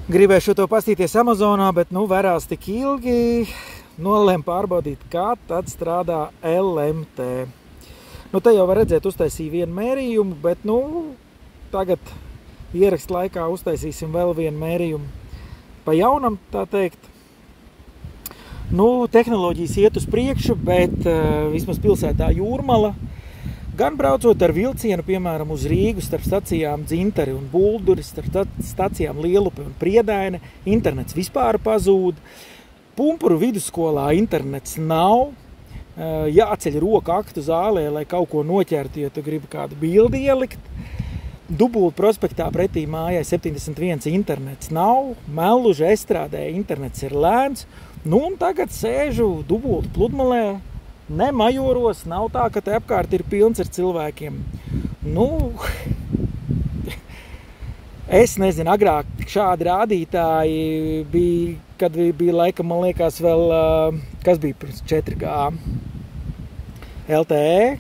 Gribēju to pastīties Amazonā, bet vērās tik ilgi, nolēmu pārbaudīt, kā tad strādā LMT. Te jau var redzēt, uztaisīju vienu mērījumu, bet tagad ierakstu laikā uztaisīsim vēl vienu mērījumu pa jaunam, tā teikt. Tehnoloģijas iet uz priekšu, bet vismaz pilsētā Jūrmala, gan braucot ar vilcienu, piemēram, uz Rīgu starp stacijām Dzintari un Bulduri, starp stacijām Lielupe un Priedaine, internets vispār pazūd. Pumpuru vidusskolā internets nav. Jāceļ roka aktu zālē, lai kaut ko noķertu, ja tu gribi kādu bildi ielikt. Dubultu prospektā pretī mājai 71 internets nav. Melluža estrādē internets ir lēns. Un tagad sēžu dubultu pludmalē. Ne Majoros, nav tā, ka te apkārt ir pilns ar cilvēkiem. Es nezinu, agrāk šādi rādītāji bija, kad bija laikam, man liekas, vēl, kas bija pirms 4G? LTE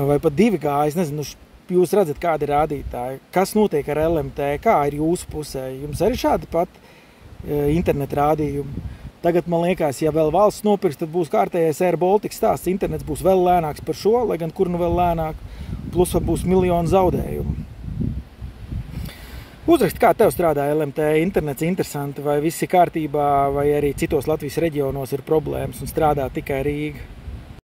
vai pat 2G, es nezinu, jūs redzat, kādi ir rādītāji. Kas notiek ar LMT, kā ir jūsu pusē? Jums arī šādi pat internetu rādījumi? Tagad, man liekas, ja vēl valsts nopirks, tad būs kārtējais Air Baltica stāsts. Internets būs vēl lēnāks par šo, lai gan kur vēl lēnāk, plus būs miljonu zaudējumu. Uzrakst, kā tev strādā LMT, internets interesanti, vai viss ir kārtībā, vai arī citos Latvijas reģionos ir problēmas un strādā tikai Rīga?